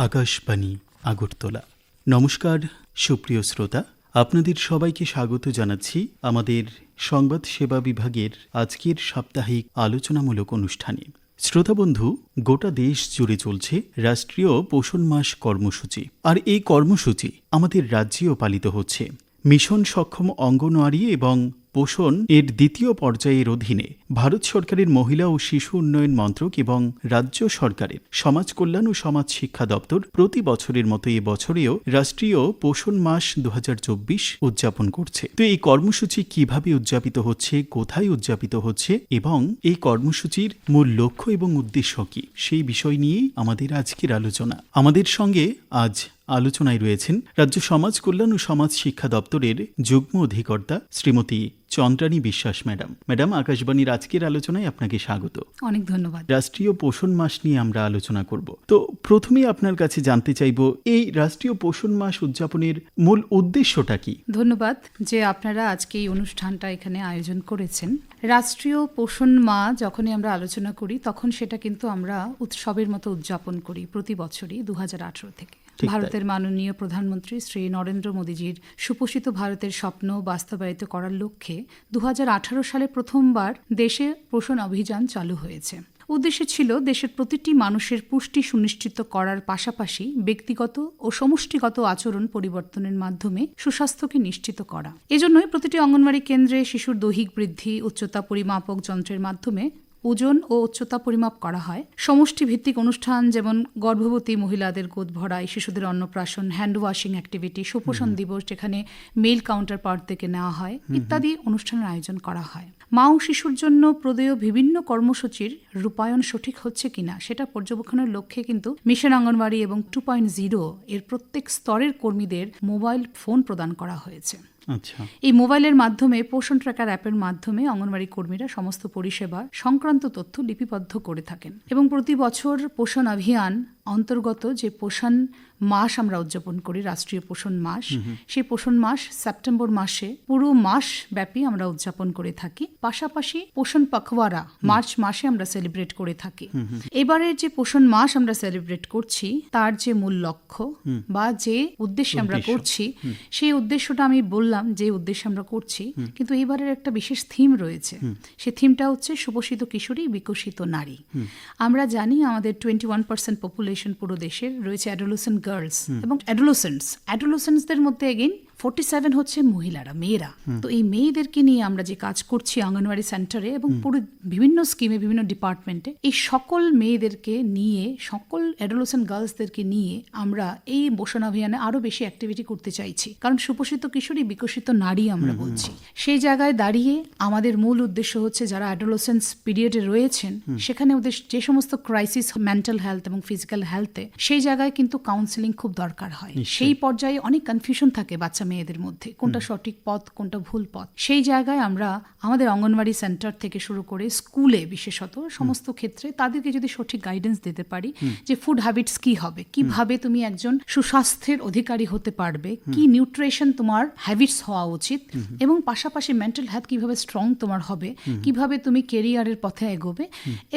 আকাশবাণী আগরতলা। নমস্কার সুপ্রিয় শ্রোতা, আপনাদের সবাইকে স্বাগত জানাচ্ছি আমাদের সংবাদ সেবা বিভাগের আজকের সাপ্তাহিক আলোচনামূলক অনুষ্ঠানে। শ্রোতা বন্ধু, গোটা দেশ জুড়ে চলছে রাষ্ট্রীয় পোষণ মাস কর্মসূচি, আর এই কর্মসূচি আমাদের রাজ্যেও পালিত হচ্ছে। মিশন সক্ষম অঙ্গনওয়াড়ি এবং পোষণ এর দ্বিতীয় পর্যায়ের অধীনে ভারত সরকারের মহিলা ও শিশু উন্নয়ন মন্ত্রক এবং রাজ্য সরকারের সমাজ কল্যাণ ও সমাজ শিক্ষা দপ্তর প্রতি বছরের মতো এবছরেও রাষ্ট্রীয় পোষণ মাস 2024 উদযাপন করছে। তো এই কর্মসূচি কিভাবে উদযাপিত হচ্ছে, কোথায় উদযাপিত হচ্ছে এবং এই কর্মসূচির মূল লক্ষ্য এবং উদ্দেশ্য কি, সেই বিষয় নিয়েই আমাদের আজকের আলোচনা। আমাদের সঙ্গে আজ আলোচনায় রয়েছেন রাজ্য সমাজ কল্যাণ ও সমাজ শিক্ষা দপ্তরের যুগ্ম অধিকর্তা শ্রীমতী চন্দ্রানী বিশ্বাস ম্যাডাম। ম্যাডাম, আকাশবাণীর আজকের আলোচনায় আপনাকে স্বাগত। অনেক ধন্যবাদ। রাষ্ট্রীয় পোষণ মাস নিয়ে আমরা আলোচনা করব। তো প্রথমেই আপনার কাছে জানতে চাইব, এই রাষ্ট্রীয় পোষণ মাস উদযাপনের মূল উদ্দেশ্যটা কি? ধন্যবাদ যে আপনারা আজকে এই অনুষ্ঠানটা এখানে আয়োজন করেছেন। রাষ্ট্রীয় পোষণ মাস যখনই আমরা আলোচনা করি তখন সেটা কিন্তু আমরা উৎসবের মতো উদযাপন করি প্রতি বছরই 2018 থেকে। ভারতের মাননীয় প্রধানমন্ত্রী শ্রী নরেন্দ্র মোদীজির সুপোষিত ভারতের স্বপ্ন বাস্তবায়িত করার লক্ষ্যে 2018 সালে প্রথমবার দেশে পোষণ অভিযান চালু হয়েছে। উদ্দেশ্য ছিল দেশের প্রতিটি মানুষের পুষ্টি সুনিশ্চিত করার পাশাপাশি ব্যক্তিগত ও সমষ্টিগত আচরণ পরিবর্তনের মাধ্যমে সুস্বাস্থ্যকে নিশ্চিত করা। এজন্যই প্রতিটি অঙ্গনওয়াড়ি কেন্দ্রে শিশুর দৈহিক বৃদ্ধি উচ্চতা পরিমাপক যন্ত্রের মাধ্যমে ওজন ও উচ্চতা পরিমাপ করা হয়। সমষ্টি ভিত্তিক অনুষ্ঠান যেমন গর্ভবতী মহিলাদের গোদ ভরাই, শিশুদের অন্নপ্রাশন, হ্যান্ড ওয়াশিং অ্যাক্টিভিটি, সুপোষণ দিবস যেখানে মেল কাউন্টার পার্ট থেকে নেওয়া হয় ইত্যাদি অনুষ্ঠানের আয়োজন করা হয়। মা ও শিশুর জন্য প্রদেয় বিভিন্ন কর্মসূচির রূপায়ণ সঠিক হচ্ছে কিনা সেটা পর্যবেক্ষণের লক্ষ্যে কিন্তু মিশন অঙ্গনওয়াড়ি এবং 2.0 এর প্রত্যেক স্তরের কর্মীদের মোবাইল ফোন প্রদান করা হয়েছে। এই মোবাইলের মাধ্যমে পোষণ ট্র্যাকার অ্যাপের মাধ্যমে অঙ্গনওয়াড়ি কর্মীরা সমস্ত পরিষেবা সংক্রান্ত তথ্য লিপিবদ্ধ করে থাকেন এবং প্রতি বছর পোষণ অভিযান অন্তর্গত যে পোষণ মাস আমরা উদযাপন করি, রাষ্ট্রীয় পোষণ মাস, সেই পোষণ মাস সেপ্টেম্বর মাসে পুরো মাস ব্যাপী আমরা উদযাপন করে থাকি। পাশাপাশি পোষণ পাখওয়ারা মার্চ মাসে আমরা সেলিব্রেট করে থাকি। এবারের যে পোষণ মাস আমরা সেলিব্রেট করছি তার যে মূল লক্ষ্য বা যে উদ্দেশ্যে আমরা করছি, সেই উদ্দেশ্যটা আমি বললাম যে উদ্দেশ্যে আমরা করছি, কিন্তু এবারের একটা বিশেষ থিম রয়েছে। সেই থিমটা হচ্ছে সুপোষিত কিশোরী বিকশিত নারী। আমরা জানি আমাদের 21% পপুলেশন পুরো দেশের রয়েছে অ্যাডোলেসেন্ট গার্লস এবং অ্যাডোলেসেন্টসদের মধ্যে এগেইন 47 হচ্ছে মহিলারা, মেয়েরা। তো এই মেয়েদেরকে নিয়ে আমরা যে কাজ করছি অঙ্গনওয়াড়ি সেন্টারে এবং পুরো বিভিন্ন স্কিমে বিভিন্ন ডিপার্টমেন্টে, এই সকল মেয়েদেরকে নিয়ে, সকল অ্যাডোলেসেন্ট গার্লসদেরকে নিয়ে আমরা এই পোষণ অভিযানে আরো বেশি অ্যাক্টিভিটি করতে চাইছি। কারণ সুপোষিত কিশোরী বিকশিত নারী আমরা বলছি। সেই জায়গায় দাঁড়িয়ে আমাদের মূল উদ্দেশ্য হচ্ছে যারা অ্যাডোলেসেন্স পিরিয়ডে রয়েছেন সেখানে ওদের যে সমস্ত ক্রাইসিস মেন্টাল হেলথ এবং ফিজিক্যাল হেলথে, সেই জায়গায় কিন্তু কাউন্সেলিং খুব দরকার হয়। সেই পর্যায়ে অনেক কনফিউশন থাকে বাচ্চা মেয়েদের মধ্যে, কোনটা সঠিক পথ কোনটা ভুল পথ। সেই জায়গায় আমরা আমাদের অঙ্গনওয়াড়ি সেন্টার থেকে শুরু করে স্কুলে বিশেষত সমস্ত ক্ষেত্রে তাদেরকে যদি সঠিক গাইডেন্স দিতে পারি যে ফুড হ্যাবিটস কি হবে, কিভাবে তুমি একজন সুস্বাস্থ্যের অধিকারী হতে পারবে, কি নিউট্রিশন তোমার হ্যাবিটস হওয়া উচিত, এবং পাশাপাশি মেন্টাল হেলথ কিভাবে স্ট্রং তোমার হবে, কিভাবে তুমি কেরিয়ারের পথে এগোবে,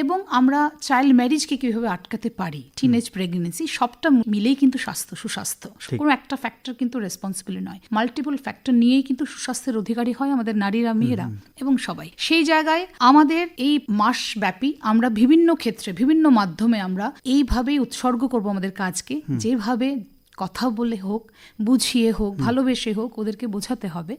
এবং আমরা চাইল্ড ম্যারেজকে কিভাবে আটকাতে পারি, টিনেজ প্রেগনেন্সি, সবটা মিলেই কিন্তু সুস্বাস্থ্য। কোনো একটা ফ্যাক্টর কিন্তু রেসপন্সিবল নয়, মাল্টিপল ফ্যাক্টর নিয়েই কিন্তু সুস্বাস্থ্যের অধিকারী হয় আমাদের নারীরা, মেয়েরা এবং সবাই। সেই জায়গায় আমাদের এই মাস ব্যাপী আমরা বিভিন্ন ক্ষেত্রে বিভিন্ন মাধ্যমে আমরা এইভাবেই উৎসর্গ করব আমাদের কাজকে, যেভাবে কথা বলে হোক, বুঝিয়ে হোক, ভালোবেসে হোক ওদেরকে বোঝাতে হবে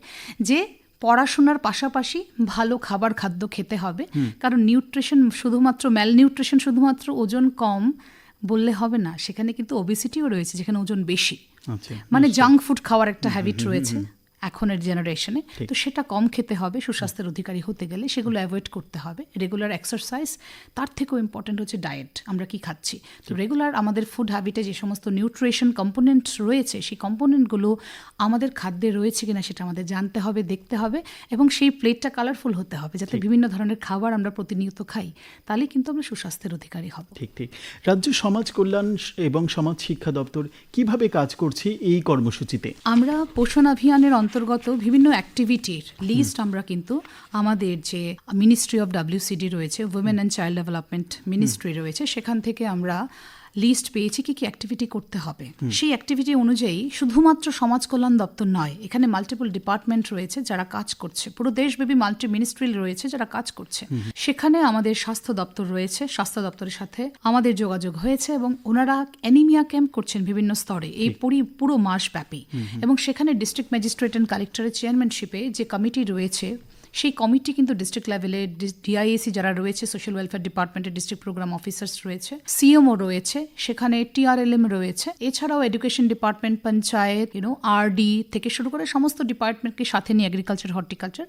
যে পড়াশোনার পাশাপাশি ভালো খাদ্য খেতে হবে। কারণ নিউট্রিশন শুধুমাত্র ম্যালনিউট্রিশন শুধুমাত্র ওজন কম বললে হবে না, সেখানে কিন্তু ওবেসিটিও রয়েছে যেখানে ওজন বেশি। মানে জাঙ্ক ফুড খাওয়ার একটা হ্যাবিট রয়েছে এখনের জেনারেশনে। তো সেটা কম খেতে হবে সুস্বাস্থ্যের অধিকারী হতে গেলে, সেগুলো অ্যাভয়েড করতে হবে। রেগুলার এক্সারসাইজ, তার থেকেও ইম্পর্টেন্ট হচ্ছে ডায়েট, আমরা কি খাচ্ছি। তো রেগুলার আমাদের ফুড হ্যাবিটে যে সমস্ত নিউট্রিশন কম্পোনেন্ট রয়েছে সেই কম্পোনেন্টগুলো আমাদের খাদ্যে রয়েছে কিনা সেটা আমাদের জানতে হবে, দেখতে হবে, এবং সেই প্লেটটা কালারফুল হতে হবে যাতে বিভিন্ন ধরনের খাবার আমরা প্রতিনিয়ত খাই, তাহলে কিন্তু আমরা সুস্বাস্থ্যের অধিকারী হব। ঠিক। রাজ্য সমাজ কল্যাণ এবং সমাজ শিক্ষা দপ্তর কিভাবে কাজ করছে এই কর্মসূচিতে? আমরা পোষণ অভিযানের অন্তর্গত বিভিন্ন অ্যাক্টিভিটির লিস্ট আমরা কিন্তু আমাদের যে মিনিস্ট্রি অফ WCD রয়েছে, women and child development ministry রয়েছে, সেখান থেকে আমরা লিস্ট পেয়েছি কি কি অ্যাক্টিভিটি করতে হবে। সেই অ্যাক্টিভিটি অনুযায়ী শুধুমাত্র সমাজ কল্যাণ দপ্তর নয়, এখানে মাল্টিপল ডিপার্টমেন্ট রয়েছে যারা কাজ করছে, পুরো দেশব্যাপী মাল্টি মিনিস্ট্রিয়াল রয়েছে যারা কাজ করছে। সেখানে আমাদের স্বাস্থ্য দপ্তর রয়েছে, স্বাস্থ্য দপ্তরের সাথে আমাদের যোগাযোগ হয়েছে এবং ওনারা অ্যানিমিয়া ক্যাম্প করছেন বিভিন্ন স্তরে এই পুরো মাস ব্যাপী। এবং সেখানে ডিস্ট্রিক্ট ম্যাজিস্ট্রেট অ্যান্ড কালেক্টরের চেয়ারম্যানশিপে যে কমিটি রয়েছে, সেই কমিটি কিন্তু ডিস্ট্রিক্ট লেভেলে ডিআইএসি যারা রয়েছে, সোশ্যাল ওয়েলফেয়ার ডিপার্টমেন্টের ডিস্ট্রিক্ট প্রোগ্রাম অফিসার্স রয়েছে, সিএমও রয়েছে, সেখানে টিআরএলএম রয়েছে, এছাড়াও এডুকেশন ডিপার্টমেন্ট, পঞ্চায়েত, আরডি থেকে শুরু করে সমস্ত ডিপার্টমেন্টকে সাথে নিয়ে, এগ্রিকালচার, হর্টিকালচার,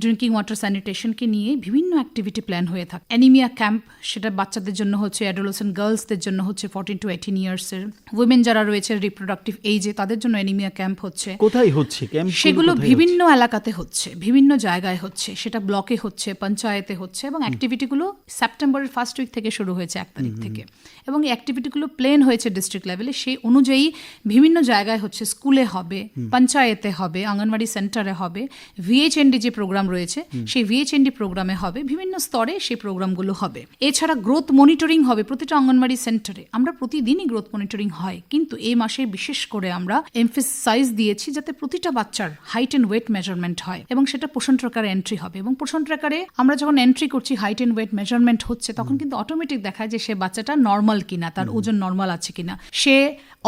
ড্রিঙ্কিং ওয়াটার, স্যানিটেশনকে নিয়ে বিভিন্ন অ্যাক্টিভিটি প্ল্যান হয়ে থাকে। অ্যানিমিয়া ক্যাম্প, সেটা বাচ্চাদের জন্য হচ্ছে, অ্যাডোলেসেন্ট গার্লসদের জন্য হচ্ছে 14 to 18 ইয়ার্সের, উইমেন যারা রয়েছে রিপ্রোডাক্টিভ এইজে, তাদের জন্য অ্যানিমিয়া ক্যাম্প হচ্ছে। কোথায় হচ্ছে ক্যাম্প? সেগুলো বিভিন্ন এলাকাতে হচ্ছে, বিভিন্ন জায়গায় হচ্ছে, সেটা ব্লকে হচ্ছে, পঞ্চায়েতে হচ্ছে, এবং অ্যাক্টিভিটিগুলো সেপ্টেম্বরের ফার্স্ট উইক থেকে শুরু হয়েছে, 1 তারিখ থেকে। এবং এই অ্যাক্টিভিটিগুলো প্লেন হয়েছে ডিস্ট্রিক্ট লেভেলে, সেই অনুযায়ী বিভিন্ন জায়গায় হচ্ছে, স্কুলে হবে, পঞ্চায়েতে হবে, অঙ্গনওয়াড়ি সেন্টারে হবে, ভিএইচএনডি যে প্রোগ্রাম রয়েছে সেই ভিএইচএনডি প্রোগ্রামে হবে, বিভিন্ন স্তরে সেই প্রোগ্রামগুলো হবে। এছাড়া গ্রোথ মনিটরিং হবে প্রতিটা অঙ্গনওয়াড়ি সেন্টারে। আমরা প্রতিদিনই গ্রোথ মনিটরিং হয়, কিন্তু এই মাসে বিশেষ করে আমরা এমফেসাইজ দিয়েছি যাতে প্রতিটা বাচ্চার হাইট অ্যান্ড ওয়েট মেজারমেন্ট হয়, এবং সেটা পোষণ ট্র্যাকারে এন্ট্রি হবে। এবং পোষণ ট্র্যাকারে আমরা যখন এন্ট্রি করছি, হাইট অ্যান্ড ওয়েট মেজারমেন্ট হচ্ছে, তখন কিন্তু অটোমেটিক দেখায় যে সে বাচ্চাটা নর্মাল কিনা, তার ওজন নর্মাল আছে কিনা, সে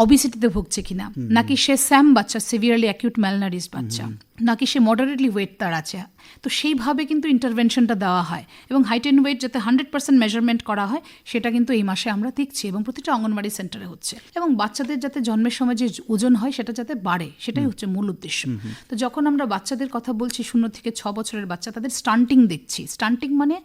অবিসিটিতে ভুগছে কিনা, নাকি সে স্যাম বাচ্চা, সিভিয়ারলি অ্যাকিউট ম্যালনারিজ বাচ্চা, নাকি সে মডারেটলি ওয়েট তার আছে। তো সেইভাবে কিন্তু ইন্টারভেনশনটা দেওয়া হয়, এবং হাইট অ্যান্ড ওয়েট যাতে 100% মেজারমেন্ট করা হয়, সেটা কিন্তু এই মাসে আমরা দেখছি, এবং প্রতিটা অঙ্গনওয়াড়ি সেন্টারে হচ্ছে। এবং বাচ্চাদের যাতে জন্মের সময় যে ওজন হয় সেটা যাতে বাড়ে, সেটাই হচ্ছে মূল উদ্দেশ্য। তো যখন আমরা বাচ্চাদের কথা বলছি, 0 থেকে 6 বছরের বাচ্চা, তাদের স্টান্টিং দেখছি। স্টান্টিং মানে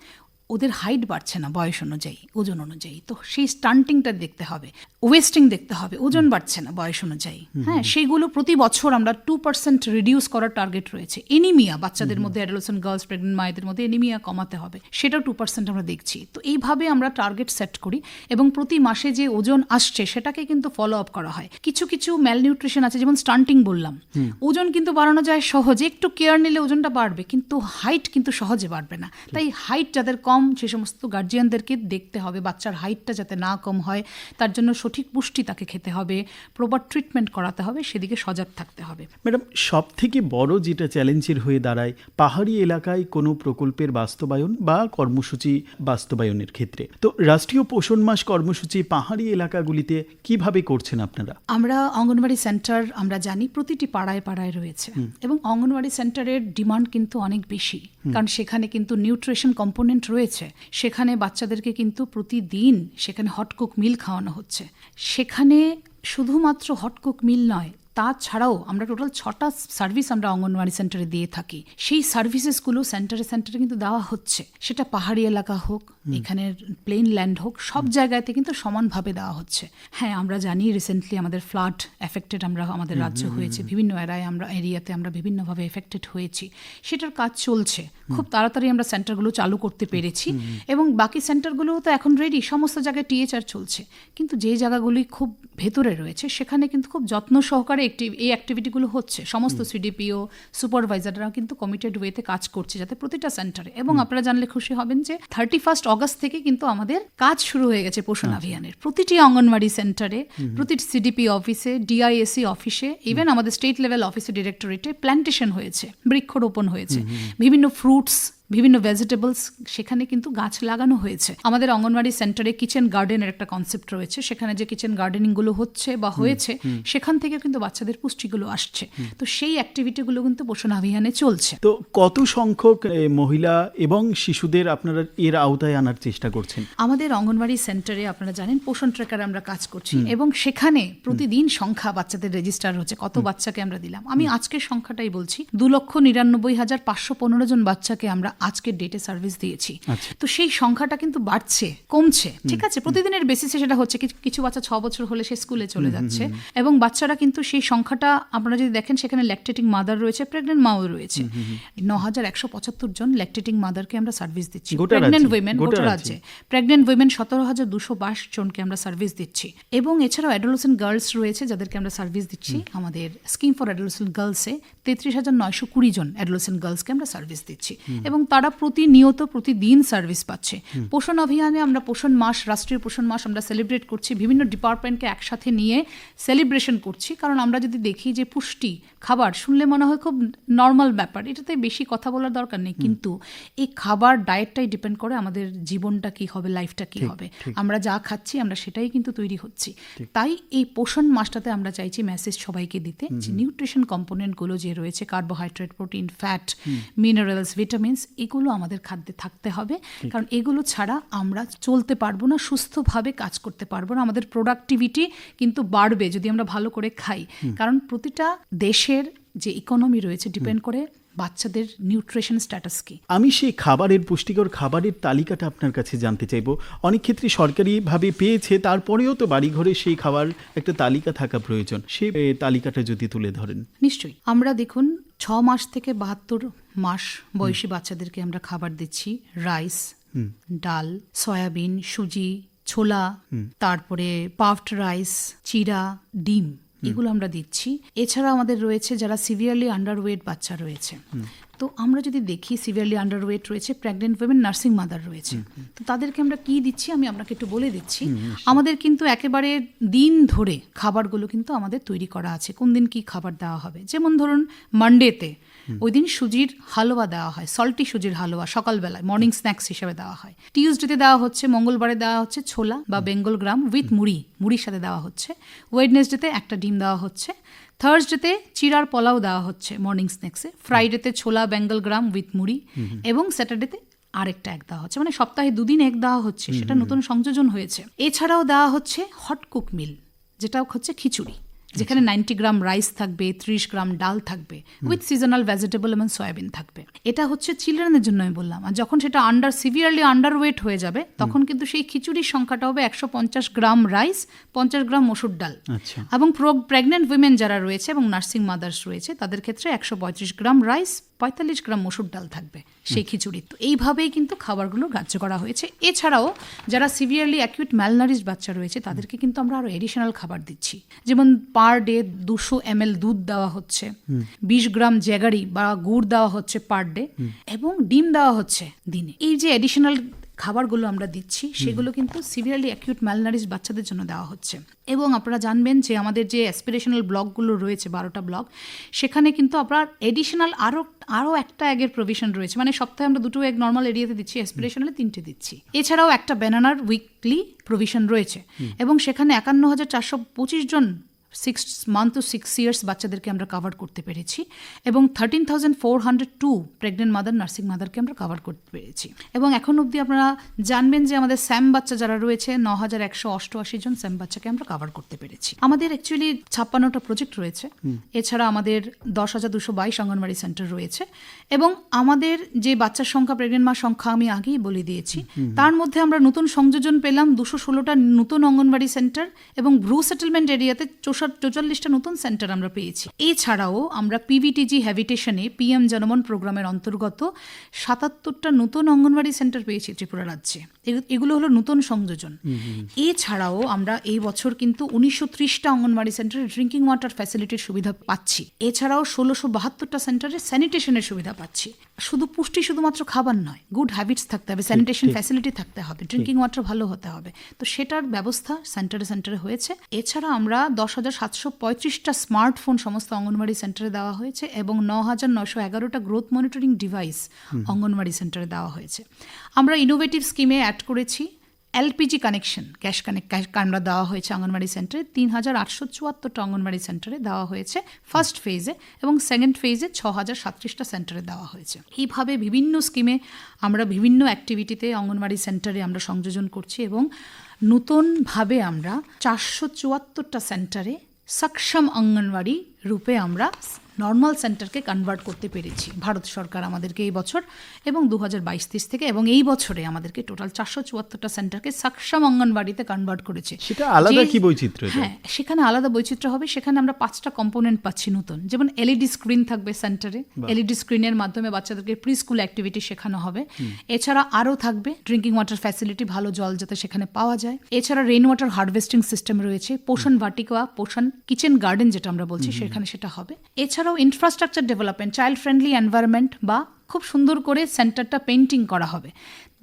ওদের হাইট বাড়ছে না বয়স অনুযায়ী, ওজন অনুযায়ী, তো সেই স্টান্টিংটা দেখতে হবে, ওয়েস্টিং দেখতে হবে, ওজন বাড়ছে না বয়স অনুযায়ী। হ্যাঁ, সেইগুলো প্রতি বছর আমরা 2% রিডিউস করার টার্গেট রয়েছে। এনিমিয়া বাচ্চাদের মধ্যে, অ্যাডোলেসেন্ট গার্লস, প্রেগনেন্ট মায়েদের মধ্যে এনিমিয়া কমাতে হবে, সেটাও 2% আমরা দেখছি। তো এইভাবে আমরা টার্গেট সেট করি, এবং প্রতি মাসে যে ওজন আসছে সেটাকে কিন্তু ফলো আপ করা হয়। কিছু কিছু ম্যালনিউট্রিশন আছে, যেমন স্টান্টিং বললাম, ওজন কিন্তু বাড়ানো যায় সহজে, একটু কেয়ার নিলে ওজনটা বাড়বে, কিন্তু হাইট কিন্তু সহজে বাড়বে না। তাই হাইট যাদের কম, সে সমস্ত গার্জিয়ানদেরকে দেখতে হবে বাচ্চার হাইটটা যাতে না কম হয়, তার জন্য সঠিক পুষ্টি তাকে খেতে হবে, প্রপার ট্রিটমেন্ট করাতে হবে, সেদিকে সজাগ থাকতে হবে। ম্যাডাম, সব থেকে বড় যেটা চ্যালেঞ্জের হয়ে দাঁড়ায় পাহাড়ি এলাকায় কোনো প্রকল্পের বাস্তবায়ন বা কর্মসূচি বাস্তবায়নের ক্ষেত্রে, তো রাষ্ট্রীয় পোষণ মাস কর্মসূচি পাহাড়ি এলাকাগুলিতে কিভাবে করছেন আপনারা? আমরা অঙ্গনওয়াড়ি সেন্টার, আমরা জানি প্রতিটি পাড়ায় পাড়ায় রয়েছে, এবং অঙ্গনওয়াড়ি সেন্টারের ডিমান্ড কিন্তু অনেক বেশি, কারণ সেখানে কিন্তু নিউট্রিশন কম্পোনেন্ট রয়েছে। সেখানে বাচ্চাদেরকে কিন্তু প্রতিদিন সেখানে হটকুক মিল খাওয়ানো হচ্ছে। সেখানে শুধুমাত্র হটকুক মিল নয়, তাছাড়াও আমরা টোটাল 6টা সার্ভিস আমরা অঙ্গনওয়াড়ি সেন্টারে দিয়ে থাকি। সেই সার্ভিসেসগুলো সেন্টারে সেন্টারে কিন্তু দেওয়া হচ্ছে, সেটা পাহাড়ি এলাকা হোক, এখানের প্লেন ল্যান্ড হোক, সব জায়গাতে কিন্তু সমানভাবে দেওয়া হচ্ছে। হ্যাঁ, আমরা জানি রিসেন্টলি আমাদের ফ্লাড এফেক্টেড আমাদের রাজ্য হয়েছে, বিভিন্ন এরিয়াতে আমরা বিভিন্নভাবে এফেক্টেড হয়েছি। সেটার কাজ চলছে, খুব তাড়াতাড়ি আমরা সেন্টারগুলো চালু করতে পেরেছি, এবং বাকি সেন্টারগুলো তো এখন রেডি, সমস্ত জায়গায় টিএচআর চলছে। কিন্তু যে জায়গাগুলি খুব ভেতরে রয়েছে সেখানে কিন্তু খুব যত্ন সহকারে এই অ্যাক্টিভিটিগুলো হচ্ছে। সমস্ত সিডিপিও, সুপারভাইজাররা কিন্তু কমিটেড ওয়েতে কাজ করছে যাতে প্রতিটা সেন্টারে, এবং আপনারা জানলে খুশি হবেন যে 31 অগস্ট থেকে কিন্তু আমাদের কাজ শুরু হয়ে গেছে পোষণ অভিযানের। প্রতিটি অঙ্গনওয়াড়ি সেন্টারে, প্রতিটি সিডিপি অফিসে, ডিআইএসি অফিসে, ইভেন আমাদের স্টেট লেভেল অফিসে, ডিরেক্টরেটে প্ল্যান্টেশন হয়েছে, বৃক্ষরোপণ হয়েছে, বিভিন্ন ফ্রুটস, বিভিন্ন ভেজিটেবলস, সেখানে কিন্তু গাছ লাগানো হয়েছে। আমাদের অঙ্গনওয়াড়ি সেন্টারে কিচেন গার্ডেনের একটা কনসেপ্ট রয়েছে, সেখানে যে কিচেন গার্ডেনিংগুলো হচ্ছে বা হয়েছে, সেখান থেকে কিন্তু বাচ্চাদের পুষ্টিগুলো আসছে। তো সেই অ্যাক্টিভিটিগুলো কিন্তু পোষণ অভিযানে চলছে। তো কত সংখ্যক মহিলা এবং শিশুদের আপনারা এর আওতায় আনার চেষ্টা করছেন? আমাদের অঙ্গনওয়াড়ি সেন্টারে আপনারা জানেন পোষণ ট্র্যাকারে আমরা কাজ করছি, এবং সেখানে প্রতিদিন সংখ্যা বাচ্চাদের রেজিস্টার হচ্ছে, কত বাচ্চাকে আমরা দিলাম। আমি আজকের সংখ্যাটাই বলছি, 2,99,515 জন বাচ্চাকে আমরা আজকের ডেটে সার্ভিস দিয়েছি। তো সেই সংখ্যাটা কিন্তু বাড়ছে, কমছে, ঠিক আছে, প্রতিদিনের বেসিসে সেটা হচ্ছে। কিছু বাচ্চা 6 বছর হলে সে স্কুলে চলে যাচ্ছে, এবং বাচ্চারা কিন্তু সেই সংখ্যাটা আপনারা যদি দেখেন, সেখানে ল্যাকটেটিং মাদার রয়েছে, প্রেগনেন্ট মাও রয়েছে। 9,175 জন ল্যাকটেটিং মাদারকে আমরা সার্ভিস দিচ্ছি, প্রেগনেন্ট উইমেন গোটা রাজ্যে। প্রেগনেন্ট উইমেন 17,222 জনকে আমরা সার্ভিস দিচ্ছি, এবং এছাড়াও অ্যাডোলেসেন্ট গার্লস রয়েছে যাদেরকে আমরা সার্ভিস দিচ্ছি। আমাদের স্কিম ফর অ্যাডোলেসেন্ট গার্লসে 33,920 জন অ্যাডোলেসেন্ট গার্লসকে আমরা সার্ভিস দিচ্ছি, এবং তারা প্রতিনিয়ত প্রতিদিন সার্ভিস পাচ্ছে। পোষণ অভিযানে আমরা পোষণ মাস, রাষ্ট্রীয় পোষণ মাস আমরা সেলিব্রেট করছি, বিভিন্ন ডিপার্টমেন্টকে একসাথে নিয়ে সেলিব্রেশন করছি। কারণ আমরা যদি দেখি যে পুষ্টি খাবার শুনলে মনে হয় খুব নর্মাল ব্যাপার, এটাতে বেশি কথা বলার দরকার নেই, কিন্তু এই খাবার ডায়েটটাই ডিপেন্ড করে আমাদের জীবনটা কি হবে, লাইফটা কি হবে। আমরা যা খাচ্ছি আমরা সেটাই কিন্তু তৈরি হচ্ছি। তাই এই পোষণ মাসটাতে আমরা চাইছি মেসেজ সবাইকে দিতে যে নিউট্রিশন কম্পোনেন্টগুলো যে রয়েছে, carbohydrate, protein, fat, minerals, vitamins, এগুলো আমাদের খাদ্যে থাকতে হবে। কারণ এগুলো ছাড়া আমরা চলতে পারবো না, সুস্থভাবে কাজ করতে পারবো না। আমাদের প্রোডাক্টিভিটি কিন্তু বাড়বে যদি আমরা ভালো করে খাই। কারণ প্রতিটা দেশের যে ইকোনমি রয়েছে ডিপেন্ড করে বাচ্চাদের নিউট্রিশন স্ট্যাটাস কি। আমি সেই খাবারের, পুষ্টিকর খাবারের তালিকাটা আপনার কাছে জানতে চাইবো। অনেক ক্ষেত্রে সরকারিভাবে পেয়েছে, তারপরেও তো বাড়িঘরে সেই খাবার একটা তালিকা থাকা প্রয়োজন। সেই তালিকাটা যদি তুলে ধরেন। নিশ্চয়ই। আমরা দেখুন 6 মাস থেকে 72 মাস বয়সী বাচ্চাদেরকে আমরা খাবার দিচ্ছি রাইস, ডাল, সয়াবিন, সুজি, ছোলা, তারপরে পাফড রাইস, চিরা, ডিম, এগুলো আমরা দিচ্ছি। এছাড়া আমাদের রয়েছে যারা সিভিয়ারলি আন্ডারওয়েট বাচ্চা রয়েছে, তো আমরা যদি দেখি সিভিয়ারলি আন্ডারওয়েট রয়েছে, প্রেগনেন্ট উইমেন, নার্সিং মাদার রয়েছে, তো তাদেরকে আমরা কি দিচ্ছি আমি আপনাকে একটু বলে দিচ্ছি। আমাদের কিন্তু একেবারে দিন ধরে খাবারগুলো কিন্তু আমাদের তৈরি করা আছে, কোন দিন কি খাবার দেওয়া হবে। যেমন ধরুন মানডেতে ওই দিন সুজির হালুয়া দেওয়া হয়, সল্টি সুজির হালুয়া সকালবেলায় মর্নিং স্ন্যাক্স হিসেবে দেওয়া হয়। টিউসডেতে দেওয়া হচ্ছে, মঙ্গলবারে দেওয়া হচ্ছে ছোলা বা বেঙ্গল গ্রাম উইথ মুড়ির সাথে দেওয়া হচ্ছে। ওয়েডনেসডেতে একটা ডিম দেওয়া হচ্ছে। থার্সডেতে চিরার পোলাও দেওয়া হচ্ছে মর্নিং স্ন্যাক্সে। ফ্রাইডেতে ছোলা বেঙ্গল গ্রাম উইথ মুড়ি, এবং স্যাটারডেতে আরেকটা এক দেওয়া হচ্ছে, মানে সপ্তাহে 2 দিন এক দেওয়া হচ্ছে। সেটা নতুন সংযোজন হয়েছে। এছাড়াও দেওয়া হচ্ছে হট কুক মিল, যেটা হচ্ছে খিচুড়ি, যেখানে 90 গ্রাম রাইস থাকবে, 30 গ্রাম ডাল থাকবে, উইথ সিজনাল ভেজিটেবল এবং সয়াবিন থাকবে। এটা হচ্ছে চিলড্রেনের জন্য আমি বললাম। আর যখন সেটা সিভিয়ারলি আন্ডারওয়েট হয়ে যাবে, তখন কিন্তু সেই খিচুড়ির সংখ্যাটা হবে 150 গ্রাম রাইস, 50 গ্রাম মসুর ডাল। এবং প্রেগনেন্ট উইমেন যারা রয়েছে এবং নার্সিং মাদার্স রয়েছে, তাদের ক্ষেত্রে 135 গ্রাম রাইস, 45 গ্রাম মসুর ডাল থাকবে সেই খিচুড়ি। তো এইভাবেই কিন্তু খাবারগুলো গ্রাহ্য করা হয়েছে। এছাড়াও যারা সিভিয়ারলি অ্যাকিউট ম্যালনারিশ বাচ্চা রয়েছে, তাদেরকে কিন্তু আমরা আরো এডিশনাল খাবার দিচ্ছি। যেমন পার ডে 200 ml দুধ দেওয়া হচ্ছে, 20 গ্রাম জ্যাগারি বা গুড় দেওয়া হচ্ছে পার ডে, এবং ডিম দেওয়া হচ্ছে দিনে। এই যে এডিশনাল খাবারগুলো আমরা দিচ্ছি, সেগুলো কিন্তু সিভিয়ারলি অ্যাকিউট ম্যালনারিশ বাচ্চাদের জন্য দেওয়া হচ্ছে। এবং আপনারা জানবেন যে আমাদের যে অ্যাসপিরেশনাল ব্লকগুলো রয়েছে, 12টা ব্লক, সেখানে কিন্তু আপনার এডিশনাল আরও একটা এগের প্রভিশন রয়েছে। মানে সপ্তাহে আমরা 2টো এগ নর্মাল এরিয়াতে দিচ্ছি, অ্যাসপিরেশনালে 3টে দিচ্ছি। এছাড়াও একটা ব্যানানার উইকলি প্রভিশন রয়েছে, এবং সেখানে 51,425 জন 6 month to 6 years বাচ্চাদেরকে আমরা কভার করতে পেরেছি, এবং 13,402 প্রেগনেন্ট মাদার, নার্সিং মাদারকে আমরা কভার করতে পেরেছি। এবং এখন অবধি আপনারা জানবেন যে আমাদের স্যাম বাচ্চা যারা রয়েছে, 9,188 জন স্যাম বাচ্চাকে আমরা কভার করতে পেরেছি। আমাদের অ্যাকচুয়ালি 56টা প্রজেক্ট রয়েছে। এছাড়া আমাদের 10,222 অঙ্গনওয়াড়ি সেন্টার রয়েছে, এবং আমাদের যে বাচ্চার সংখ্যা, প্রেগনেন্ট মার সংখ্যা আমি আগেই বলে দিয়েছি। তার মধ্যে আমরা নতুন সংযোজন পেলাম 216টা নতুন অঙ্গনওয়াড়ি সেন্টার, এবং ব্রু সেটেলমেন্ট এরিয়াতে 44টা নতুন সেন্টার আমরা পেয়েছি। এছাড়াও আমরা পিভিটিজি হ্যাবিটেশনে পিএম জনমন প্রোগ্রামের অন্তর্গত 77টা নতুন অঙ্গনওয়াড়ি সেন্টার পেয়েছি ত্রিপুরা রাজ্যে। এগুলো হলো নতুন সংযোজন। এছাড়াও আমরা এই বছর কিন্তু 1930টা অঙ্গনওয়াড়ি সেন্টারে ড্রিঙ্কিং ওয়াটার ফ্যাসিলিটির সুবিধা পাচ্ছি। এছাড়াও 1672টা সেন্টারে স্যানিটেশনের সুবিধা পাচ্ছি। শুধু পুষ্টি শুধুমাত্র খাবার নয়, গুড হ্যাবিটস থাকতে হবে, স্যানিটেশন ফ্যাসিলিটি থাকতে হবে, ড্রিঙ্কিং ওয়াটার ভালো হতে হবে। তো সেটার ব্যবস্থা সেন্টারে হয়েছে। এছাড়া আমরা 10,735টা স্মার্টফোন সমস্ত অঙ্গনওয়াড়ি সেন্টারে দেওয়া হয়েছে, এবং 9,911টা গ্রোথ মনিটরিং ডিভাইস অঙ্গনওয়াড়ি সেন্টারে দেওয়া হয়েছে। আমরা ইনোভেটিভ স্কিমে অ্যাড করেছি এলপিজি কানেকশন, গ্যাস আমরা দেওয়া হয়েছে অঙ্গনওয়াড়ি সেন্টারে। 3,874টা অঙ্গনওয়াড়ি সেন্টারে দেওয়া হয়েছে ফার্স্ট ফেজে, এবং সেকেন্ড ফেজে 6,037টা সেন্টারে দেওয়া হয়েছে। এইভাবে বিভিন্ন স্কিমে আমরা বিভিন্ন অ্যাক্টিভিটিতে অঙ্গনওয়াড়ি সেন্টারে আমরা সংযোজন করছি, এবং নতুনভাবে আমরা 474টা সেন্টারে সক্ষম অঙ্গনওয়াড়ি রূপে আমরা নর্মাল সেন্টারকে কনভার্ট করতে পেরেছি। ভারত সরকার আমাদেরকে এই বছর এবং 2022-23 থেকে, এবং এই বছরে আমাদেরকে টোটাল 474টা সেন্টারকে সক্ষম অঙ্গনওয়াড়িতে কনভার্ট করেছে। সেটা আলাদা কি বৈচিত্র্য? হ্যাঁ, সেখানে আলাদা বৈচিত্র্য হবে। সেখানে আমরা 5টা কম্পোনেন্ট পাচ্ছি নতুন। যেমন এলইডি স্ক্রিন থাকবে সেন্টারে, এলইডি স্ক্রিনের মাধ্যমে বাচ্চাদেরকে প্রি স্কুল অ্যাক্টিভিটি শেখানো হবে। এছাড়া আরও থাকবে ড্রিঙ্কিং ওয়াটার ফ্যাসিলিটি, ভালো জল যাতে সেখানে পাওয়া যায়। এছাড়া রেইন ওয়াটার হারভেস্টিং সিস্টেম রয়েছে, পোষণ বাটিকা, পোষণ কিচেন গার্ডেন যেটা আমরা বলছি, সেখানে সেটা হবে। এছাড়াও infrastructure development, child friendly environment বা খুব সুন্দর করে সেন্টারটা পেইন্টিং করা হবে,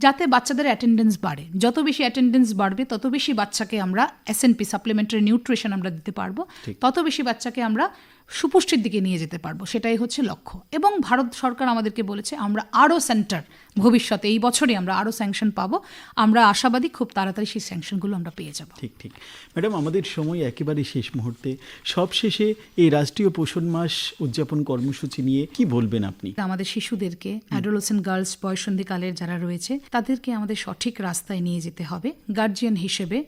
যাতে বাচ্চাদের অ্যাটেন্ডেন্স বাড়ে। যত বেশি অ্যাটেন্ডেন্স বাড়বে তত বেশি বাচ্চাকে আমরা এসএনপি সাপ্লিমেন্টারি নিউট্রিশন আমরা দিতে পারবো, তত বেশি বাচ্চাকে আমরা সুপুষ্টির দিকে নিয়ে যেতে পারবো। সেটাই হচ্ছে লক্ষ্য। এবং ভারত সরকার আমাদেরকে বলেছে আমরা আরও সেন্টার ভবিষ্যতে এই বছরই আমরা আরও স্যাংশন পাবো। আমরা আশাবাদী খুব তাড়াতাড়ি সেই স্যাংশনগুলো আমরা পেয়ে যাব। ঠিক ঠিক ম্যাডাম, আমাদের সময় একেবারে শেষ মুহূর্তে, সবশেষে এই রাষ্ট্রীয় পোষণ মাস উদযাপন কর্মসূচি নিয়ে কি বলবেন আপনি? আমাদের শিশুদেরকে, অ্যাডোলেসেন্ট গার্লস, বয়ঃসন্ধিকালের যারা রয়েছে তাদেরকে আমাদের সঠিক রাস্তায় নিয়ে যেতে হবে গার্জিয়ান হিসেবে,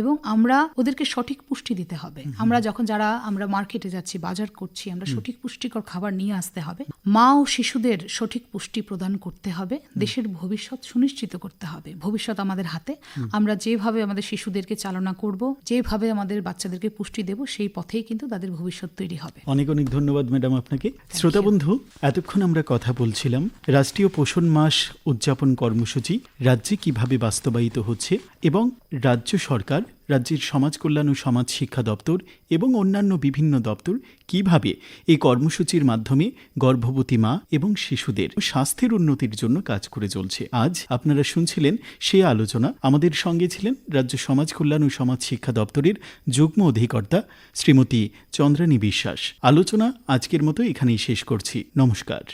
এবং আমরা ওদেরকে সঠিক পুষ্টি দিতে হবে। আমরা যখন আমরা মার্কেটে যাচ্ছি, বাজার করছি, আমরা সঠিক পুষ্টিকর খাবার নিয়ে আসতে হবে। মা ও শিশুদের সঠিক পুষ্টি প্রদান করতে হবে। দেশের ভবিষ্যৎ সুনিশ্চিত করতে হবে। ভবিষ্যৎ আমাদের হাতে। আমরা যেভাবে আমাদের শিশুদেরকে চালনা করব, যেভাবে আমাদের বাচ্চাদেরকে পুষ্টি দেব, সেই পথেই কিন্তু তাদের ভবিষ্যৎ তৈরি হবে। অনেক অনেক ধন্যবাদ ম্যাডাম আপনাকে। শ্রোতা বন্ধু, এতক্ষণ আমরা কথা বলছিলাম রাষ্ট্রীয় পোষণ মাস উদযাপন কর্মসূচি রাজ্যে কিভাবে বাস্তবায়িত হচ্ছে এবং রাজ্য সরকার, রাজ্যের সমাজ কল্যাণ ও সমাজ শিক্ষা দপ্তর এবং অন্যান্য বিভিন্ন দপ্তর কিভাবে এই কর্মসূচির মাধ্যমে গর্ভবতী মা এবং শিশুদের স্বাস্থ্যের উন্নতির জন্য কাজ করে চলছে। আজ আপনারা শুনছিলেন সেই আলোচনা। আমাদের সঙ্গে ছিলেন রাজ্য সমাজ কল্যাণ ও সমাজ শিক্ষা দপ্তরের যুগ্ম অধিকর্তা শ্রীমতী চন্দ্রানী বিশ্বাস। আলোচনা আজকের মতো এখানেই শেষ করছি। নমস্কার।